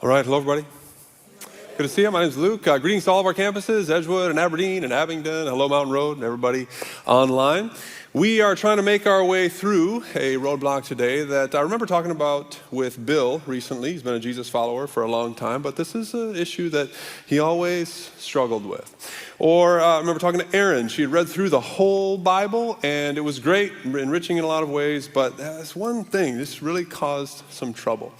All right, hello everybody. Good to see you. My name is Luke. Greetings to all of our campuses, Edgewood and Aberdeen and Abingdon. Hello, Mountain Road, and everybody online. We are trying to make our way through a roadblock today that I remember talking about with Bill recently. He's been a Jesus follower for a long time, but this is an issue that he always struggled with. Or I remember talking to Erin. She had read through the whole Bible, and it was great, enriching in a lot of ways, but there's one thing. This really caused some trouble.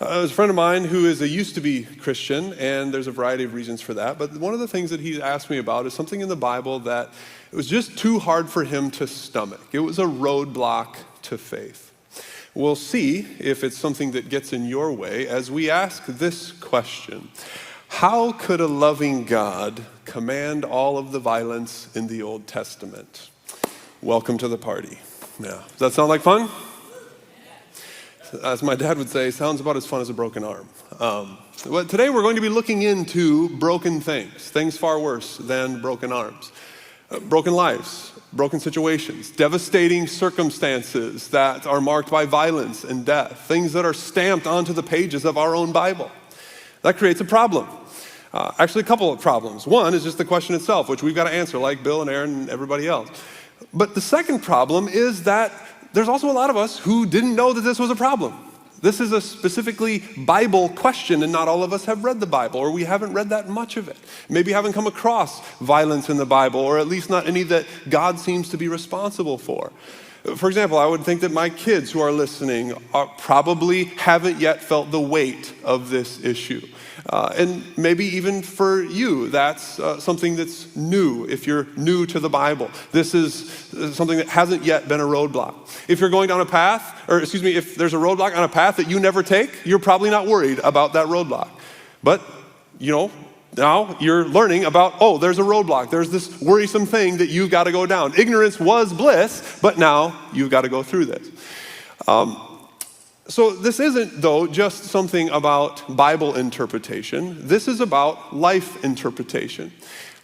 There's a friend of mine who is a used-to-be Christian, and there's a variety of reasons for that. But one of the things that he asked me about is something in the Bible that it was just too hard for him to stomach. It was a roadblock to faith. We'll see if it's something that gets in your way as we ask this question. How could a loving God command all of the violence in the Old Testament? Welcome to the party. Yeah. Does that sound like fun? As my dad would say, sounds about as fun as a broken arm. But today we're going to be looking into broken things far worse than broken arms. Broken lives, broken situations, devastating circumstances that are marked by violence and death, things that are stamped onto the pages of our own Bible. That creates a problem. Actually, a couple of problems. One is just the question itself, which we've got to answer, like Bill and Aaron and everybody else. But the second problem is that there's also a lot of us who didn't know that this was a problem. This is a specifically Bible question, and not all of us have read the Bible, or we haven't read that much of it. Maybe haven't come across violence in the Bible, or at least not any that God seems to be responsible for. For example, I would think that my kids who are listening probably haven't yet felt the weight of this issue. And maybe even for you, that's something that's new if you're new to the Bible. This is something that hasn't yet been a roadblock. If you're going down a path, if there's a roadblock on a path that you never take, you're probably not worried about that roadblock. But, now you're learning about, there's a roadblock. There's this worrisome thing that you've got to go down. Ignorance was bliss, but now you've got to go through this. So this isn't, though, just something about Bible interpretation. This is about life interpretation.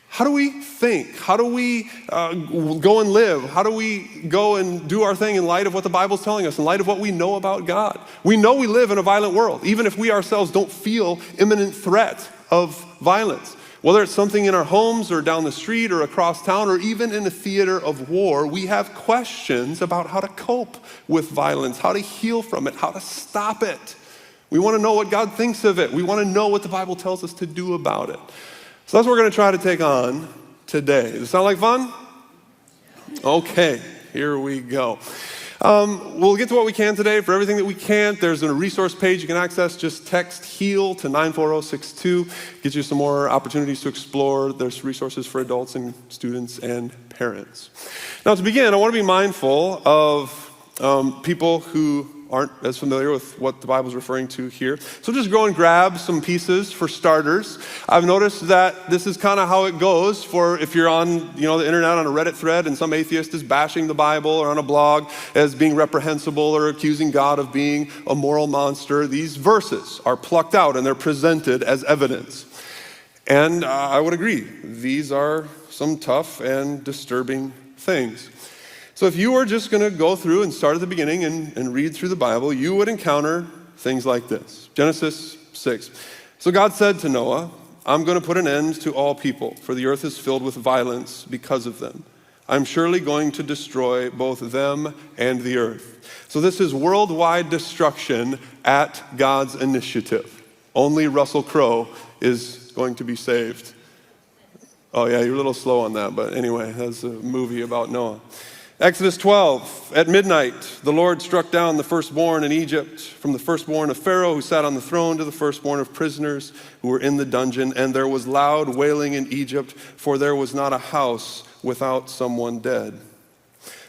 How do we think? How do we go and live? How do we go and do our thing in light of what the Bible's telling us, in light of what we know about God? We know we live in a violent world, even if we ourselves don't feel imminent threat of violence. Whether it's something in our homes or down the street or across town or even in a theater of war, we have questions about how to cope with violence, how to heal from it, how to stop it. We want to know what God thinks of it. We want to know what the Bible tells us to do about it. So that's what we're going to try to take on today. Does it sound like fun? Okay, here we go. We'll get to what we can today. For everything that we can't, there's a resource page you can access. Just text HEAL to 94062. Gives you some more opportunities to explore. There's resources for adults and students and parents. Now, to begin, I want to be mindful of people who aren't as familiar with what the Bible's referring to here. So just go and grab some pieces for starters. I've noticed that this is kind of how it goes for if you're on the internet on a Reddit thread and some atheist is bashing the Bible, or on a blog as being reprehensible or accusing God of being a moral monster. These verses are plucked out and they're presented as evidence. And I would agree, these are some tough and disturbing things. So if you were just going to go through and start at the beginning and read through the Bible, you would encounter things like this. Genesis 6. So God said to Noah, I'm going to put an end to all people, for the earth is filled with violence because of them. I'm surely going to destroy both them and the earth. So this is worldwide destruction at God's initiative. Only Russell Crowe is going to be saved. Oh yeah, you're a little slow on that, but anyway, that's a movie about Noah. Exodus 12, at midnight, the Lord struck down the firstborn in Egypt, from the firstborn of Pharaoh who sat on the throne to the firstborn of prisoners who were in the dungeon. And there was loud wailing in Egypt, for there was not a house without someone dead.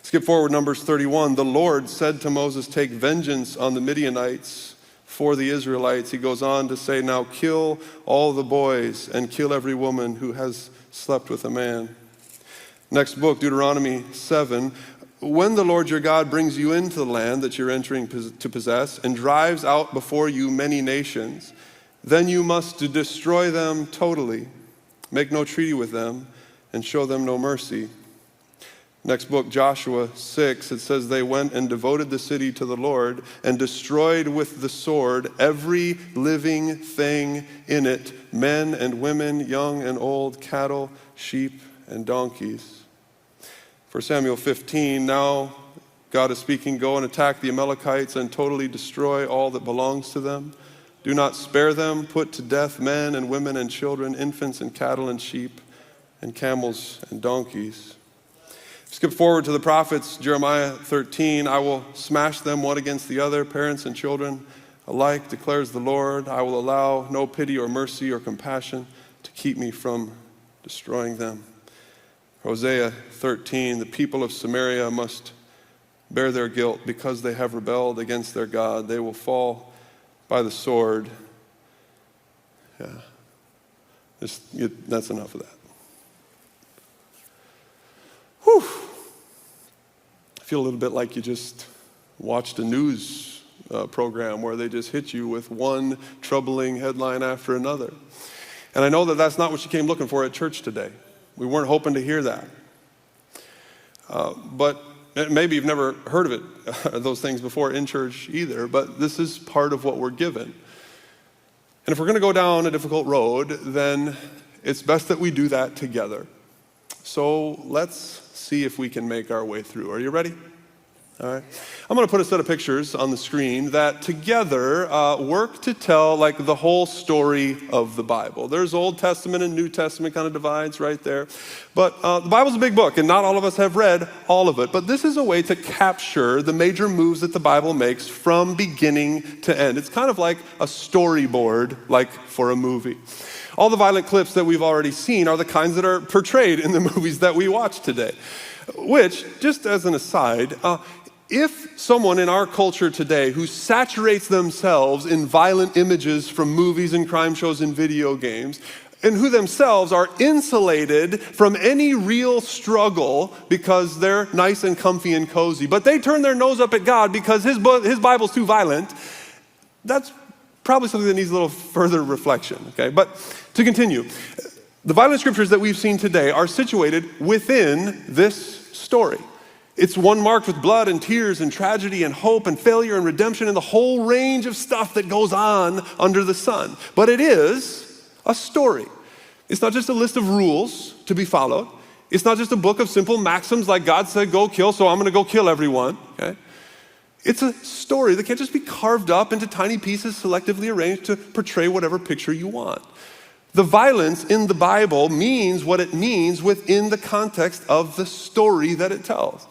Skip forward, Numbers 31. The Lord said to Moses, take vengeance on the Midianites for the Israelites. He goes on to say, now kill all the boys and kill every woman who has slept with a man. Next book, Deuteronomy 7. When the Lord your God brings you into the land that you're entering to possess and drives out before you many nations, then you must destroy them totally, make no treaty with them, and show them no mercy. Next book, Joshua 6, it says, they went and devoted the city to the Lord and destroyed with the sword every living thing in it, men and women, young and old, cattle, sheep, and donkeys. 1 Samuel 15, now God is speaking, go and attack the Amalekites and totally destroy all that belongs to them. Do not spare them, put to death men and women and children, infants and cattle and sheep and camels and donkeys. Skip forward to the prophets, Jeremiah 13, I will smash them one against the other, parents and children alike, declares the Lord. I will allow no pity or mercy or compassion to keep me from destroying them. Hosea 13, the people of Samaria must bear their guilt because they have rebelled against their God. They will fall by the sword. Yeah, that's enough of that. Whew. I feel a little bit like you just watched a news program where they just hit you with one troubling headline after another. And I know that that's not what you came looking for at church today. We weren't hoping to hear that. But maybe you've never heard of it, those things before in church either, but this is part of what we're given. And if we're going to go down a difficult road, then it's best that we do that together. So let's see if we can make our way through. Are you ready? All right. I'm going to put a set of pictures on the screen that together work to tell like the whole story of the Bible. There's Old Testament and New Testament kind of divides right there. But the Bible's a big book, and not all of us have read all of it. But this is a way to capture the major moves that the Bible makes from beginning to end. It's kind of like a storyboard, like for a movie. All the violent clips that we've already seen are the kinds that are portrayed in the movies that we watch today. Which, just as an aside, if someone in our culture today who saturates themselves in violent images from movies and crime shows and video games, and who themselves are insulated from any real struggle because they're nice and comfy and cozy, but they turn their nose up at God because his Bible's too violent, that's probably something that needs a little further reflection, okay? But to continue, the violent scriptures that we've seen today are situated within this story. It's one marked with blood and tears and tragedy and hope and failure and redemption and the whole range of stuff that goes on under the sun. But it is a story. It's not just a list of rules to be followed. It's not just a book of simple maxims like God said, go kill, so I'm going to go kill everyone, okay? It's a story that can't just be carved up into tiny pieces selectively arranged to portray whatever picture you want. The violence in the Bible means what it means within the context of the story that it tells.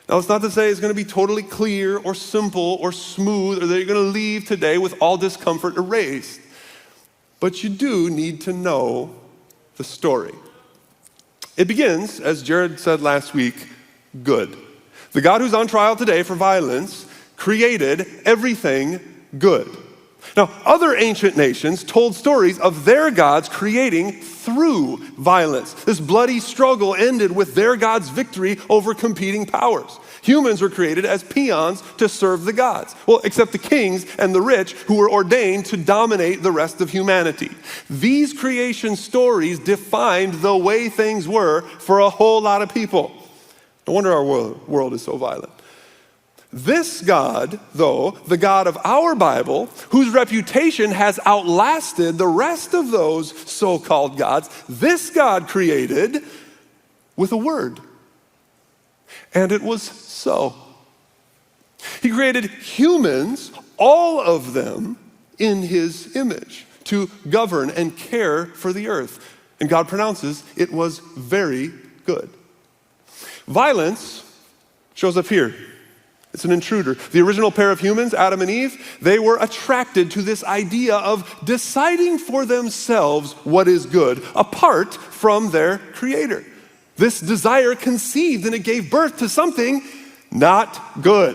Now, it's not to say it's going to be totally clear or simple or smooth or that you're going to leave today with all discomfort erased. But you do need to know the story. It begins, as Jared said last week, good. The God who's on trial today for violence created everything good. Now, other ancient nations told stories of their gods creating through violence. This bloody struggle ended with their God's victory over competing powers. Humans were created as peons to serve the gods. Well, except the kings and the rich who were ordained to dominate the rest of humanity. These creation stories defined the way things were for a whole lot of people. No wonder our world is so violent. This God, though, the God of our Bible, whose reputation has outlasted the rest of those so-called gods, this God created with a word. And it was so. He created humans, all of them, in his image, to govern and care for the earth. And God pronounces it was very good. Violence shows up here. It's an intruder. The original pair of humans, Adam and Eve, they were attracted to this idea of deciding for themselves what is good, apart from their creator. This desire conceived and it gave birth to something not good.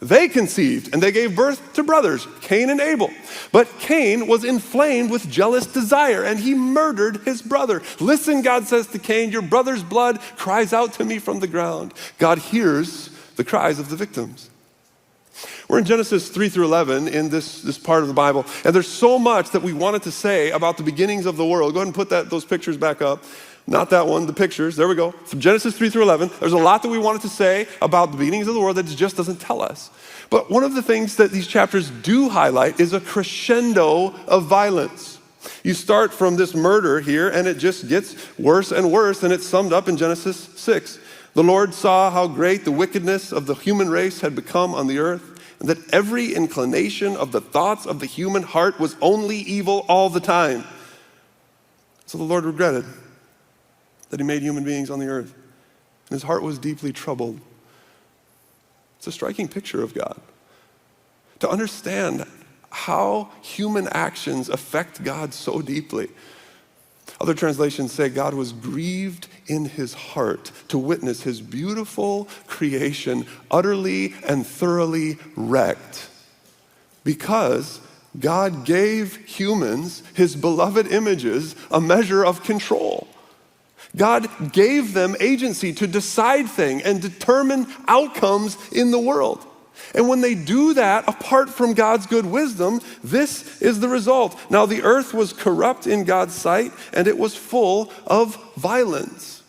They conceived and they gave birth to brothers, Cain and Abel. But Cain was inflamed with jealous desire and he murdered his brother. Listen, God says to Cain, your brother's blood cries out to me from the ground. God hears the cries of the victims. We're in Genesis 3 through 11 in this part of the Bible, and there's so much that we wanted to say about the beginnings of the world. Go ahead and put those pictures back up. Not that one, the pictures. There we go. From Genesis 3 through 11, there's a lot that we wanted to say about the beginnings of the world that it just doesn't tell us. But one of the things that these chapters do highlight is a crescendo of violence. You start from this murder here, and it just gets worse and worse, and it's summed up in Genesis 6. The Lord saw how great the wickedness of the human race had become on the earth, and that every inclination of the thoughts of the human heart was only evil all the time. So the Lord regretted that he made human beings on the earth, and his heart was deeply troubled. It's a striking picture of God. To understand how human actions affect God so deeply. Other translations say God was grieved in his heart to witness his beautiful creation utterly and thoroughly wrecked, because God gave humans, his beloved images, a measure of control. God gave them agency to decide things and determine outcomes in the world. And when they do that, apart from God's good wisdom, this is the result. Now the earth was corrupt in God's sight, and it was full of violence.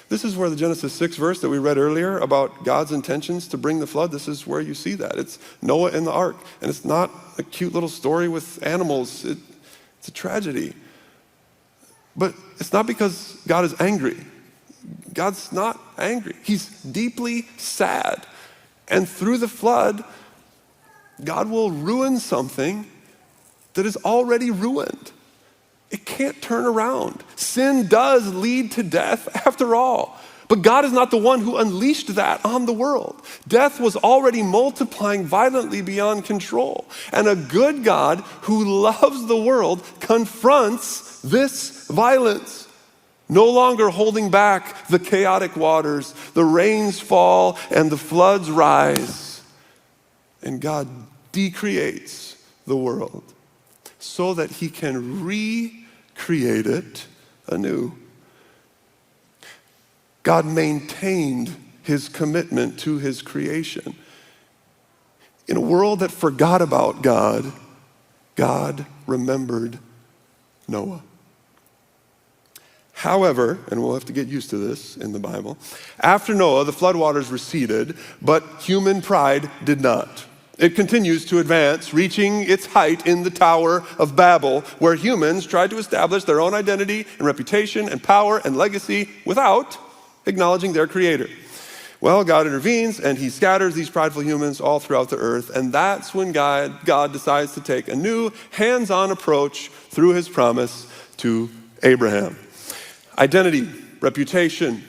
This is where the Genesis 6 verse that we read earlier about God's intentions to bring the flood, this is where you see that. It's Noah and the ark, and it's not a cute little story with animals. It's a tragedy. But it's not because God is angry. God's not angry. He's deeply sad. And through the flood, God will ruin something that is already ruined. It can't turn around. Sin does lead to death after all. But God is not the one who unleashed that on the world. Death was already multiplying violently beyond control. And a good God who loves the world confronts this violence, no longer holding back the chaotic waters. The rains fall and the floods rise. And God decreates the world so that he can recreate it anew. God maintained his commitment to his creation. In a world that forgot about God, God remembered Noah. However, and we'll have to get used to this in the Bible, after Noah, the floodwaters receded, but human pride did not. It continues to advance, reaching its height in the Tower of Babel, where humans tried to establish their own identity and reputation and power and legacy without acknowledging their creator. Well, God intervenes and he scatters these prideful humans all throughout the earth, and that's when God decides to take a new hands-on approach through his promise to Abraham. Identity, reputation,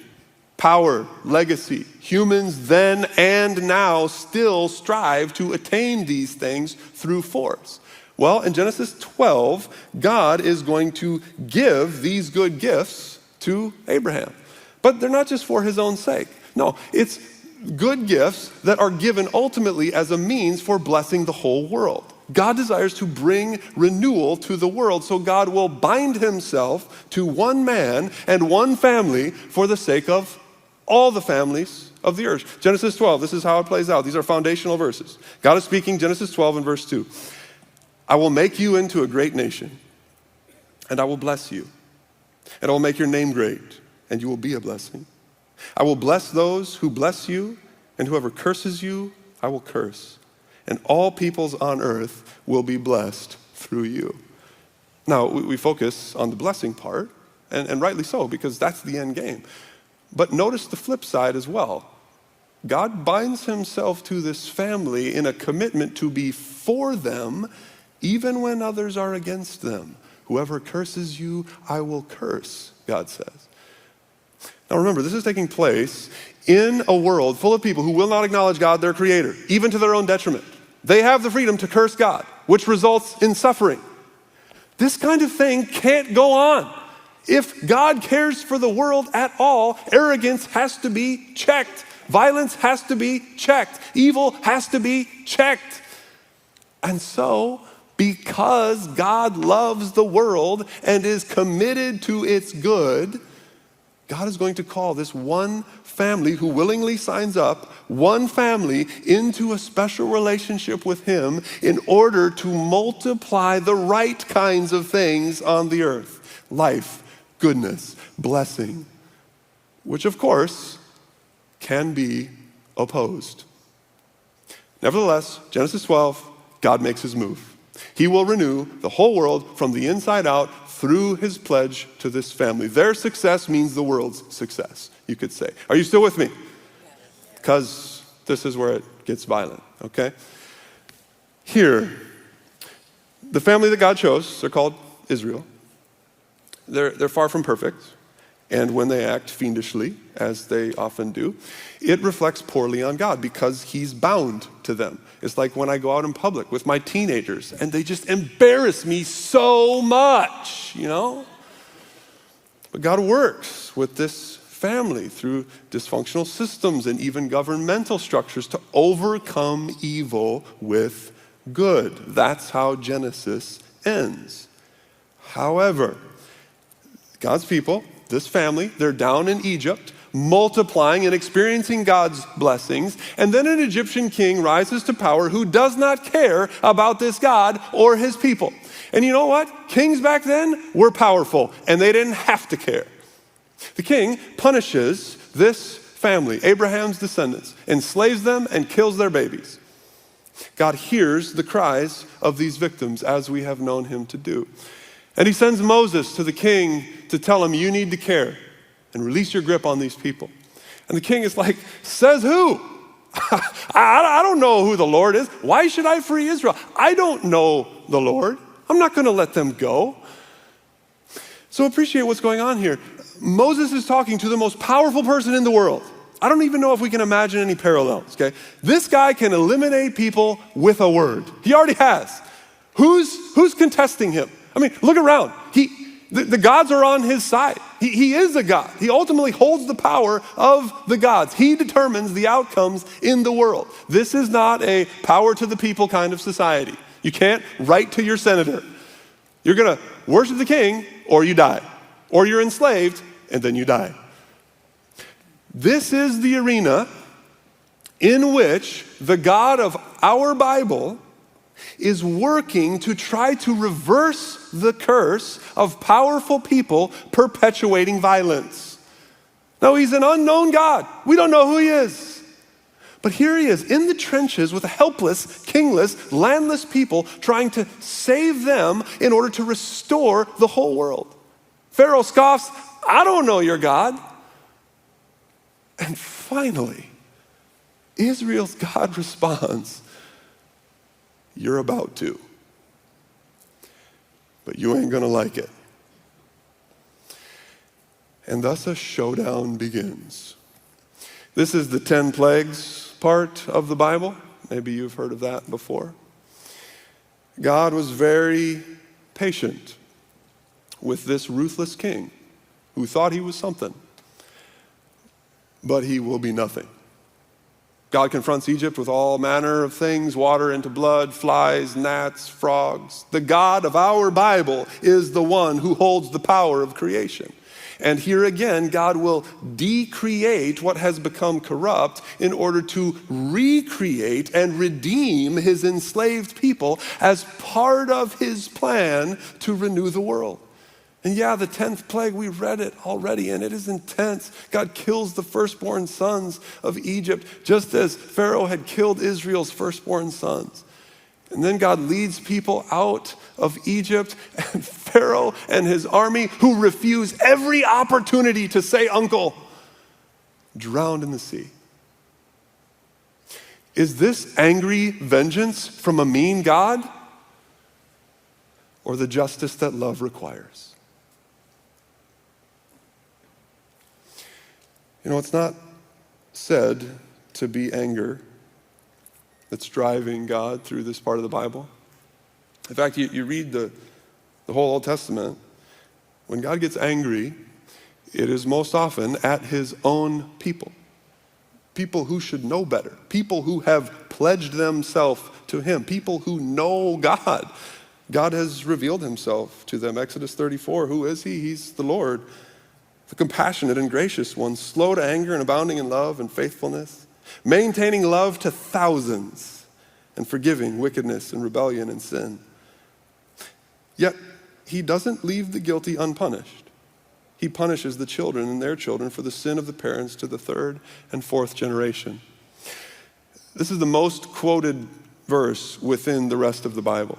power, legacy. Humans then and now still strive to attain these things through force. Well, in Genesis 12, God is going to give these good gifts to Abraham. But they're not just for his own sake. No, it's good gifts that are given ultimately as a means for blessing the whole world. God desires to bring renewal to the world, so God will bind himself to one man and one family for the sake of all the families of the earth. Genesis 12, this is how it plays out. These are foundational verses. God is speaking, Genesis 12 and verse 2. I will make you into a great nation, and I will bless you, and I will make your name great, and you will be a blessing. I will bless those who bless you, and whoever curses you, I will curse. And all peoples on earth will be blessed through you. Now, we focus on the blessing part, and rightly so, because that's the end game. But notice the flip side as well. God binds himself to this family in a commitment to be for them, even when others are against them. Whoever curses you, I will curse, God says. Now remember, this is taking place in a world full of people who will not acknowledge God, their creator, even to their own detriment. They have the freedom to curse God, which results in suffering. This kind of thing can't go on. If God cares for the world at all, arrogance has to be checked. Violence has to be checked. Evil has to be checked. And so, because God loves the world and is committed to its good, God is going to call this one family who willingly signs up, one family, into a special relationship with him in order to multiply the right kinds of things on the earth. Life, goodness, blessing, which of course can be opposed. Nevertheless, Genesis 12, God makes his move. He will renew the whole world from the inside out through his pledge to this family. Their success means the world's success, you could say. Are you still with me? Because this is where it gets violent, okay? Here, the family that God chose, they're called Israel. They're far from perfect. And when they act fiendishly, as they often do, it reflects poorly on God because he's bound to them. It's like when I go out in public with my teenagers and they just embarrass me so much, you know? But God works with this family through dysfunctional systems and even governmental structures to overcome evil with good. That's how Genesis ends. However, God's people, this family, they're down in Egypt, multiplying and experiencing God's blessings. And then an Egyptian king rises to power who does not care about this God or his people. And you know what? Kings back then were powerful, and they didn't have to care. The king punishes this family, Abraham's descendants, enslaves them and kills their babies. God hears the cries of these victims as we have known him to do. And he sends Moses to the king to tell him, you need to care and release your grip on these people. And the king is like, says who? I don't know who the Lord is. Why should I free Israel? I don't know the Lord. I'm not going to let them go. So appreciate what's going on here. Moses is talking to the most powerful person in the world. I don't even know if we can imagine any parallels, okay? This guy can eliminate people with a word. He already has. Who's contesting him? I mean, look around. The gods are on his side. He is a god. He ultimately holds the power of the gods. He determines the outcomes in the world. This is not a power to the people kind of society. You can't write to your senator. You're going to worship the king or you die. Or you're enslaved and then you die. This is the arena in which the God of our Bible is working to try to reverse the curse of powerful people perpetuating violence. No, he's an unknown God. We don't know who he is. But here he is in the trenches with a helpless, kingless, landless people trying to save them in order to restore the whole world. Pharaoh scoffs, I don't know your God. And finally, Israel's God responds, you're about to. But you ain't gonna like it. And thus a showdown begins. This is the 10 plagues part of the Bible. Maybe you've heard of that before. God was very patient with this ruthless king who thought he was something, but he will be nothing. God confronts Egypt with all manner of things, water into blood, flies, gnats, frogs. The God of our Bible is the one who holds the power of creation. And here again, God will decreate what has become corrupt in order to recreate and redeem his enslaved people as part of his plan to renew the world. And yeah, the 10th plague, we read it already, and it is intense. God kills the firstborn sons of Egypt, just as Pharaoh had killed Israel's firstborn sons. And then God leads people out of Egypt, and Pharaoh and his army, who refuse every opportunity to say uncle, drowned in the sea. Is this angry vengeance from a mean God, or the justice that love requires? You know, it's not said to be anger that's driving God through this part of the Bible. In fact, you read the whole Old Testament. When God gets angry, it is most often at his own people. People who should know better. People who have pledged themselves to him. People who know God. God has revealed himself to them. Exodus 34, who is he? He's the Lord, the compassionate and gracious one, slow to anger and abounding in love and faithfulness, maintaining love to thousands and forgiving wickedness and rebellion and sin. Yet he doesn't leave the guilty unpunished. He punishes the children and their children for the sin of the parents to the third and fourth generation. This is the most quoted verse within the rest of the Bible.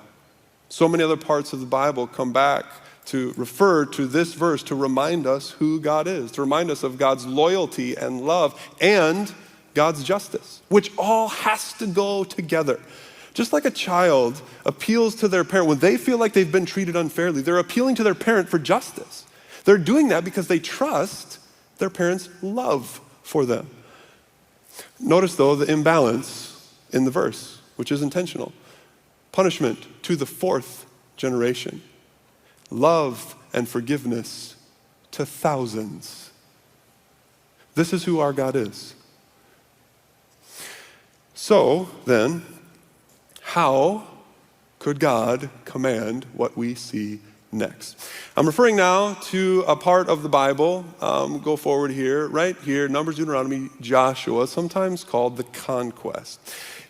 So many other parts of the Bible come back to refer to this verse to remind us who God is, to remind us of God's loyalty and love and God's justice, which all has to go together. Just like a child appeals to their parent when they feel like they've been treated unfairly, they're appealing to their parent for justice. They're doing that because they trust their parents' love for them. Notice, though, the imbalance in the verse, which is intentional. Punishment to the fourth generation. Love and forgiveness to thousands. This is who our God is. So, then, how could God command what we see next? I'm referring now to a part of the Bible, go forward here, right here, Numbers, Deuteronomy, Joshua, sometimes called the conquest.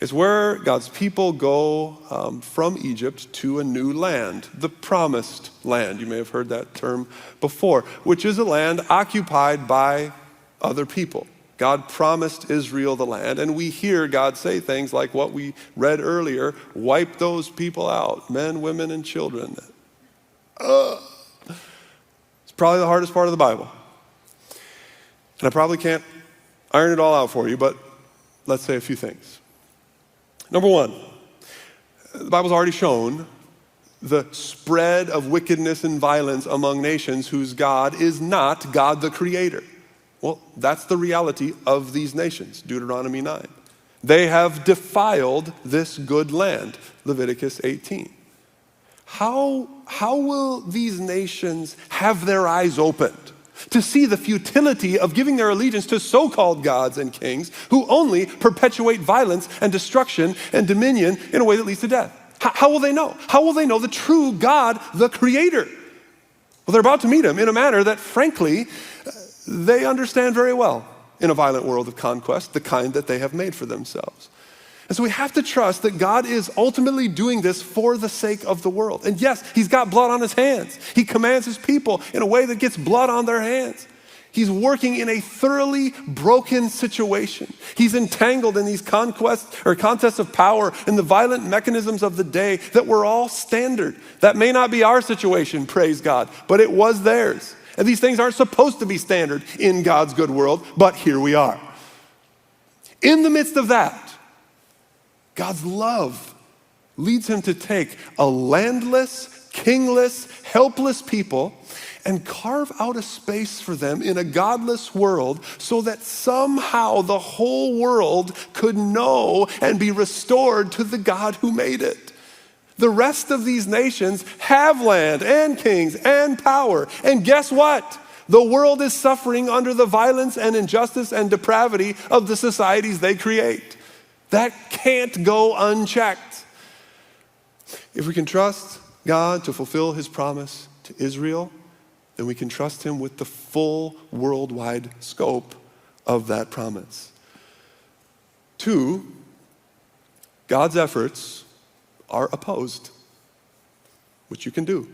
It's where God's people go from Egypt to a new land, the promised land. You may have heard that term before, which is a land occupied by other people. God promised Israel the land, and we hear God say things like what we read earlier, wipe those people out, men, women, and children. It's probably the hardest part of the Bible. And I probably can't iron it all out for you, but let's say a few things. Number one, the Bible's already shown the spread of wickedness and violence among nations whose God is not God the Creator. Well, that's the reality of these nations, Deuteronomy 9. They have defiled this good land, Leviticus 18. How will these nations have their eyes opened to see the futility of giving their allegiance to so-called gods and kings who only perpetuate violence and destruction and dominion in a way that leads to death? How will they know? How will they know the true God, the Creator? Well, they're about to meet him in a manner that, frankly, they understand very well in a violent world of conquest, the kind that they have made for themselves. And so we have to trust that God is ultimately doing this for the sake of the world. And yes, he's got blood on his hands. He commands his people in a way that gets blood on their hands. He's working in a thoroughly broken situation. He's entangled in these contests of power and the violent mechanisms of the day that were all standard. That may not be our situation, praise God, but it was theirs. And these things aren't supposed to be standard in God's good world, but here we are. In the midst of that, God's love leads him to take a landless, kingless, helpless people and carve out a space for them in a godless world so that somehow the whole world could know and be restored to the God who made it. The rest of these nations have land and kings and power. And guess what? The world is suffering under the violence and injustice and depravity of the societies they create. That can't go unchecked. If we can trust God to fulfill his promise to Israel, then we can trust him with the full worldwide scope of that promise. 2, God's efforts are opposed, which you can do.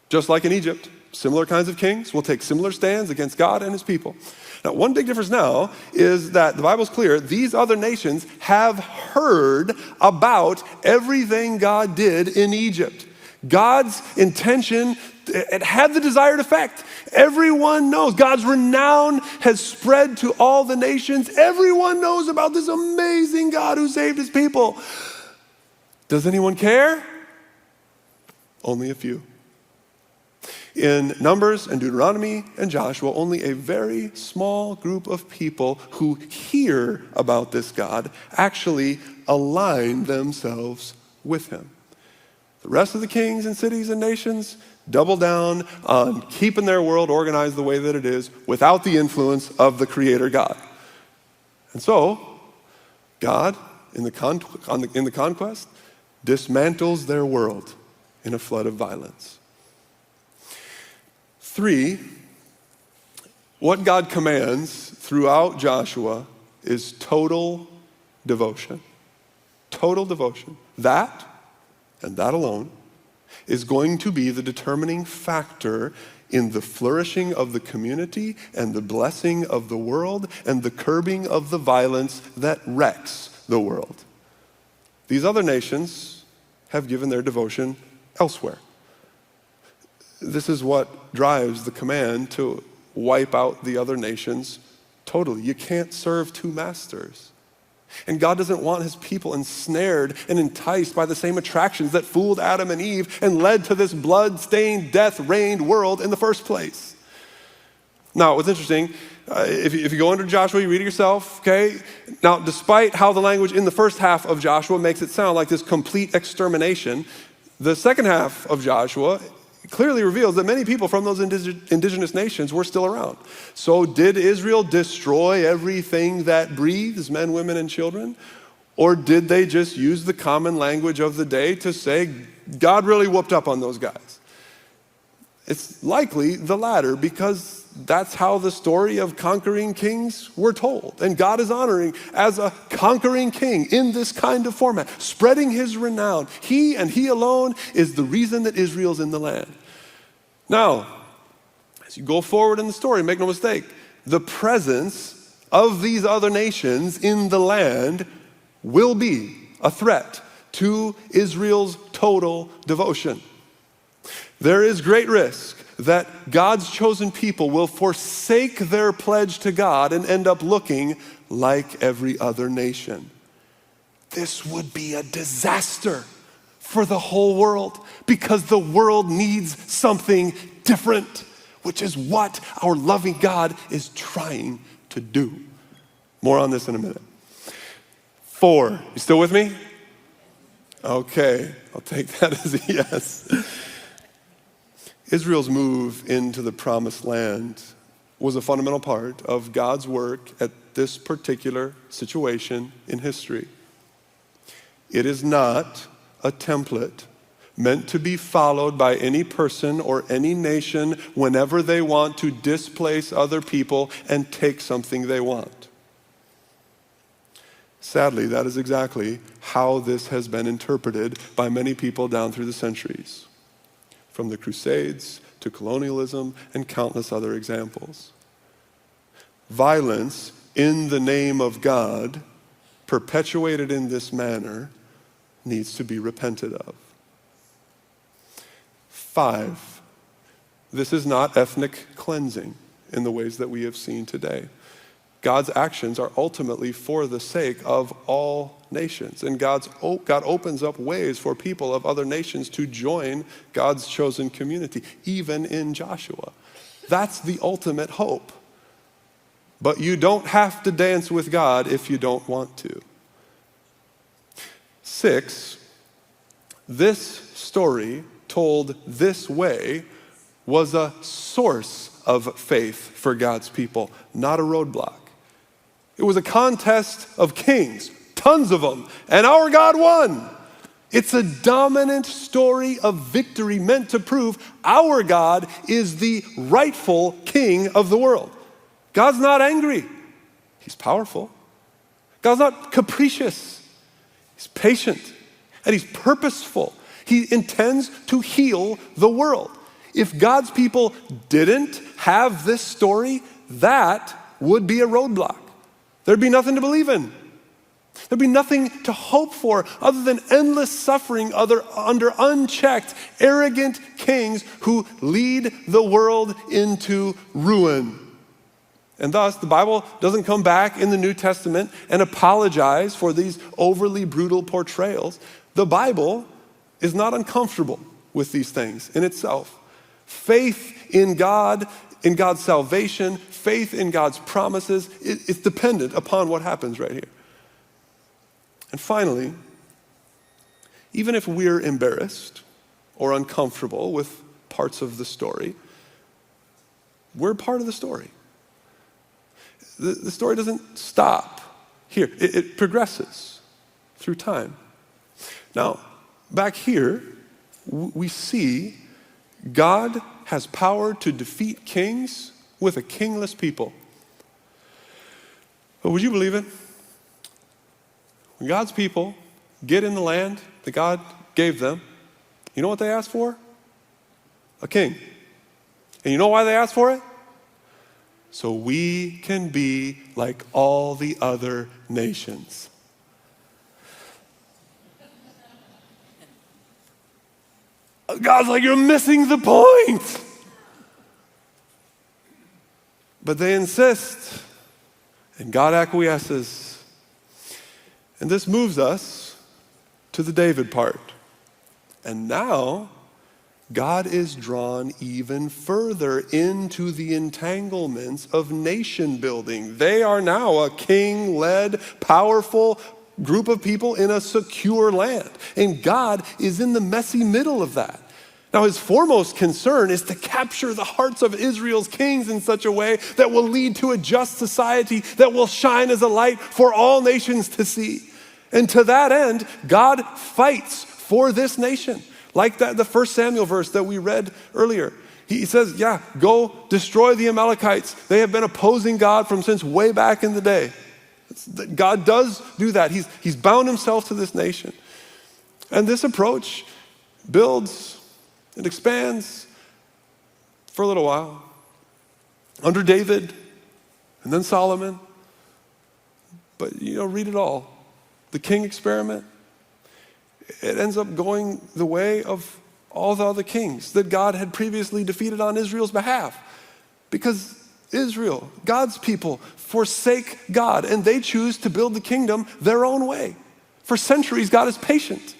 Just like in Egypt, similar kinds of kings will take similar stands against God and his people. Now, one big difference now is that the Bible's clear, these other nations have heard about everything God did in Egypt. God's intention, it had the desired effect. Everyone knows. God's renown has spread to all the nations. Everyone knows about this amazing God who saved his people. Does anyone care? Only a few. In Numbers and Deuteronomy and Joshua, only a very small group of people who hear about this God actually align themselves with him. The rest of the kings and cities and nations double down on keeping their world organized the way that it is without the influence of the Creator God. And so, God, in the conquest, dismantles their world in a flood of violence. 3, what God commands throughout Joshua is total devotion. Total devotion. That, and that alone, is going to be the determining factor in the flourishing of the community and the blessing of the world and the curbing of the violence that wrecks the world. These other nations have given their devotion elsewhere. This is what drives the command to wipe out the other nations totally. You can't serve two masters. And God doesn't want his people ensnared and enticed by the same attractions that fooled Adam and Eve and led to this blood-stained, death-reigned world in the first place. Now, what's interesting, if you go into Joshua, you read it yourself, okay? Now, despite how the language in the first half of Joshua makes it sound like this complete extermination, the second half of Joshua clearly reveals that many people from those indigenous nations were still around. So did Israel destroy everything that breathes, men, women, and children? Or did they just use the common language of the day to say, God really whooped up on those guys? It's likely the latter, because that's how the story of conquering kings were told. And God is honoring as a conquering king in this kind of format, spreading his renown. He and he alone is the reason that Israel's in the land. Now, as you go forward in the story, make no mistake, the presence of these other nations in the land will be a threat to Israel's total devotion. There is great risk that God's chosen people will forsake their pledge to God and end up looking like every other nation. This would be a disaster for the whole world, because the world needs something different, which is what our loving God is trying to do. More on this in a minute. 4, you still with me? Okay, I'll take that as a yes. Israel's move into the promised land was a fundamental part of God's work at this particular situation in history. It is not a template meant to be followed by any person or any nation whenever they want to displace other people and take something they want. Sadly, that is exactly how this has been interpreted by many people down through the centuries, from the Crusades to colonialism and countless other examples. Violence in the name of God, perpetuated in this manner, needs to be repented of. 5, this is not ethnic cleansing in the ways that we have seen today. God's actions are ultimately for the sake of all nations. And God opens up ways for people of other nations to join God's chosen community, even in Joshua. That's the ultimate hope. But you don't have to dance with God if you don't want to. 6, this story told this way was a source of faith for God's people, not a roadblock. It was a contest of kings, tons of them, and our God won. It's a dominant story of victory meant to prove our God is the rightful king of the world. God's not angry. He's powerful. God's not capricious. He's patient, and he's purposeful. He intends to heal the world. If God's people didn't have this story, that would be a roadblock. There'd be nothing to believe in. There'd be nothing to hope for other than endless suffering under unchecked, arrogant kings who lead the world into ruin. And thus, the Bible doesn't come back in the New Testament and apologize for these overly brutal portrayals. The Bible is not uncomfortable with these things in itself. Faith in God, in God's salvation, faith in God's promises, it's dependent upon what happens right here. And finally, even if we're embarrassed or uncomfortable with parts of the story, we're part of the story. The story doesn't stop here. It progresses through time. Now, back here, we see God has power to defeat kings with a kingless people. But would you believe it? When God's people get in the land that God gave them, you know what they ask for? A king. And you know why they asked for it? So we can be like all the other nations. God's like, you're missing the point. But they insist, and God acquiesces. And this moves us to the David part. And now, God is drawn even further into the entanglements of nation building. They are now a king-led, powerful group of people in a secure land. And God is in the messy middle of that. Now, his foremost concern is to capture the hearts of Israel's kings in such a way that will lead to a just society that will shine as a light for all nations to see. And to that end, God fights for this nation. Like that, the 1 Samuel verse that we read earlier. He says, go destroy the Amalekites. They have been opposing God from since way back in the day. God does do that. He's bound himself to this nation. And this approach builds and expands for a little while. Under David, and then Solomon. But, read it all. The king experiment, it ends up going the way of all the other kings that God had previously defeated on Israel's behalf. Because Israel, God's people, forsake God, and they choose to build the kingdom their own way. For centuries, God is patient.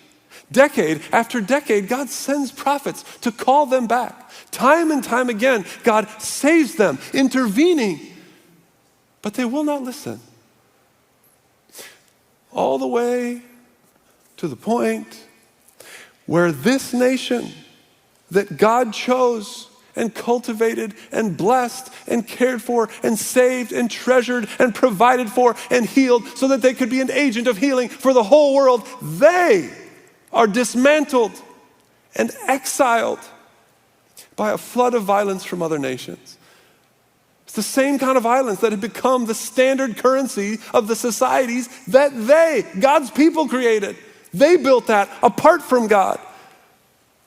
Decade after decade, God sends prophets to call them back. Time and time again, God saves them, intervening. But they will not listen. All the way to the point where this nation that God chose and cultivated and blessed and cared for and saved and treasured and provided for and healed so that they could be an agent of healing for the whole world, they are dismantled and exiled by a flood of violence from other nations. It's the same kind of violence that had become the standard currency of the societies that God's people, created. They built that apart from God.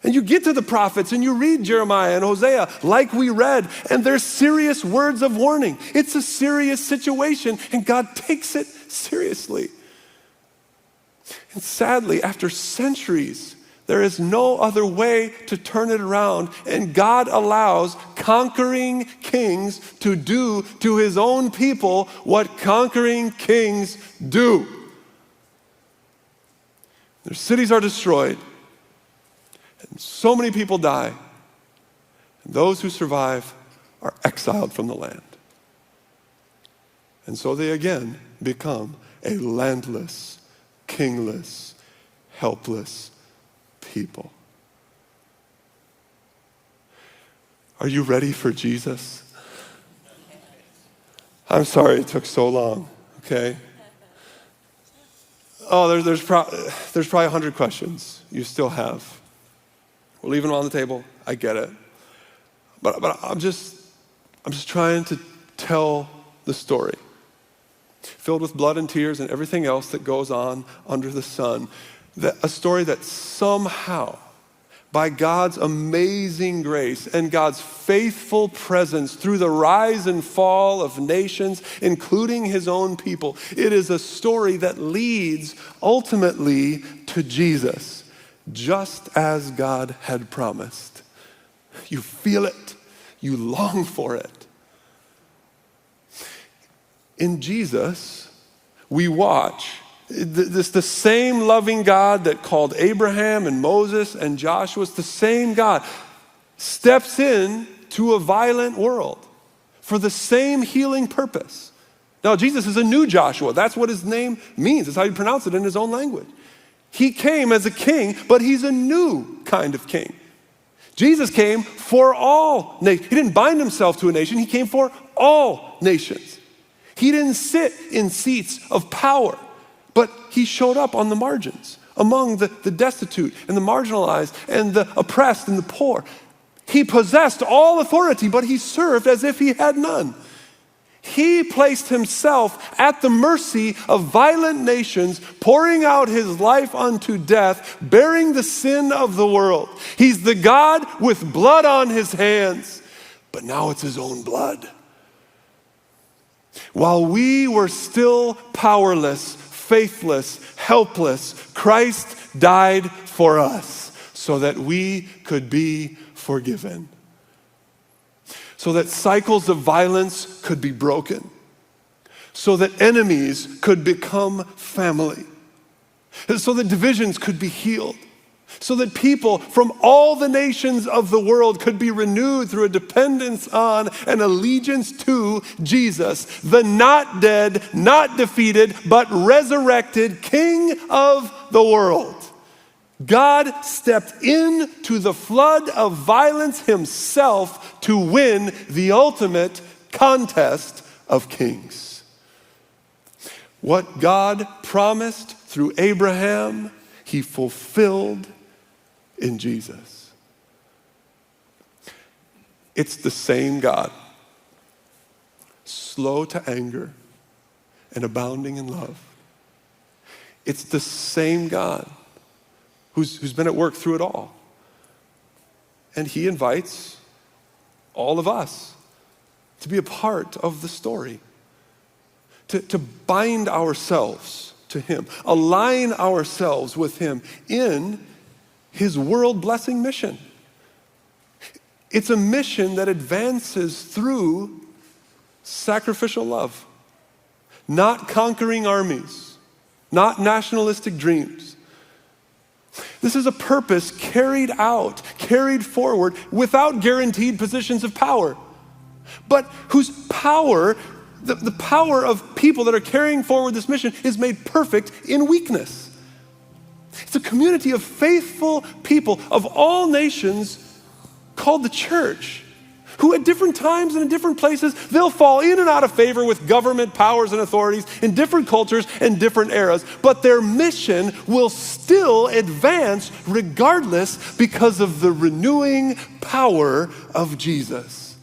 And you get to the prophets and you read Jeremiah and Hosea like we read, and there's serious words of warning. It's a serious situation, and God takes it seriously. And sadly, after centuries, there is no other way to turn it around, and God allows conquering kings to do to his own people what conquering kings do. Their cities are destroyed, and so many people die, and those who survive are exiled from the land. And so they again become a landless, kingless, helpless people. Are you ready for Jesus? I'm sorry it took so long, okay? Oh, there's probably 100 questions you still have. We're leaving them on the table. I get it. But I'm just trying to tell the story, filled with blood and tears and everything else that goes on under the sun. A story that somehow, by God's amazing grace and God's faithful presence through the rise and fall of nations, including his own people, it is a story that leads ultimately to Jesus, just as God had promised. You feel it. You long for it. In Jesus, we watch the same loving God that called Abraham and Moses and Joshua, the same God steps in to a violent world for the same healing purpose. Now, Jesus is a new Joshua. That's what his name means. That's how you pronounce it in his own language. He came as a king, but he's a new kind of king. Jesus came for all nations. He didn't bind himself to a nation. He came for all nations. He didn't sit in seats of power, but he showed up on the margins, among the destitute and the marginalized and the oppressed and the poor. He possessed all authority, but he served as if he had none. He placed himself at the mercy of violent nations, pouring out his life unto death, bearing the sin of the world. He's the God with blood on his hands, but now it's his own blood. While we were still powerless, faithless, helpless, Christ died for us so that we could be forgiven. So that cycles of violence could be broken. So that enemies could become family. So that divisions could be healed. So that people from all the nations of the world could be renewed through a dependence on and allegiance to Jesus, the not dead, not defeated, but resurrected King of the world. God stepped into the flood of violence himself to win the ultimate contest of kings. What God promised through Abraham, he fulfilled in Jesus. It's the same God, slow to anger and abounding in love. It's the same God who's been at work through it all. And he invites all of us to be a part of the story, to bind ourselves to him, align ourselves with him in his world-blessing mission. It's a mission that advances through sacrificial love, not conquering armies, not nationalistic dreams. This is a purpose carried out, carried forward without guaranteed positions of power, but whose power, the power of people that are carrying forward this mission is made perfect in weakness. It's a community of faithful people of all nations called the church, who at different times and in different places, they'll fall in and out of favor with government powers and authorities in different cultures and different eras, but their mission will still advance regardless because of the renewing power of Jesus.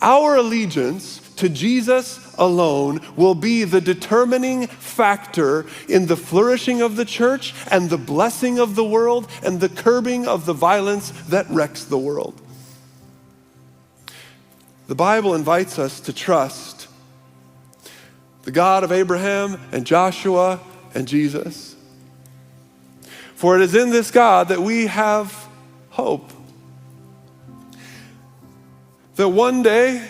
Our allegiance to Jesus alone will be the determining factor in the flourishing of the church and the blessing of the world and the curbing of the violence that wrecks the world. The Bible invites us to trust the God of Abraham and Joshua and Jesus. For it is in this God that we have hope. That one day,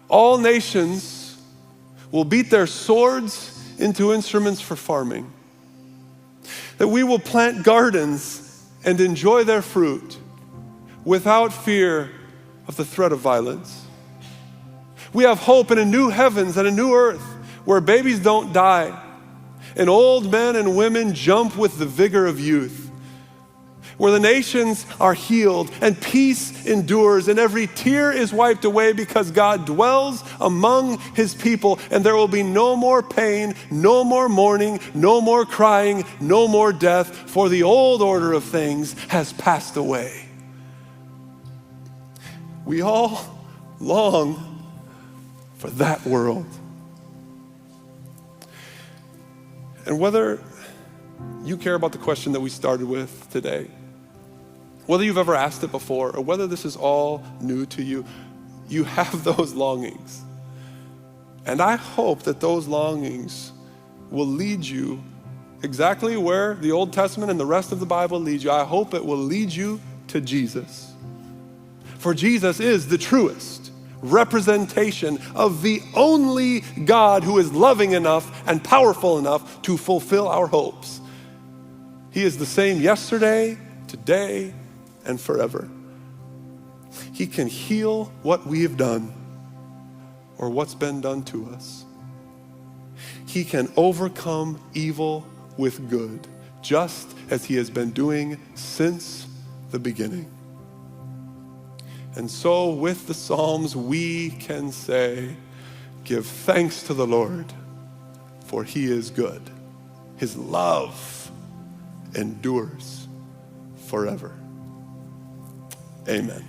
all nations will beat their swords into instruments for farming. That we will plant gardens and enjoy their fruit without fear of the threat of violence. We have hope in a new heavens and a new earth where babies don't die and old men and women jump with the vigor of youth. Where the nations are healed and peace endures and every tear is wiped away because God dwells among his people, and there will be no more pain, no more mourning, no more crying, no more death, for the old order of things has passed away. We all long for that world. And whether you care about the question that we started with today, whether you've ever asked it before, or whether this is all new to you, you have those longings. And I hope that those longings will lead you exactly where the Old Testament and the rest of the Bible leads you. I hope it will lead you to Jesus. For Jesus is the truest representation of the only God who is loving enough and powerful enough to fulfill our hopes. He is the same yesterday, today, and forever. He can heal what we have done or what's been done to us. He can overcome evil with good, just as he has been doing since the beginning. And so with the Psalms, we can say, give thanks to the Lord, for he is good. His love endures forever. Amen.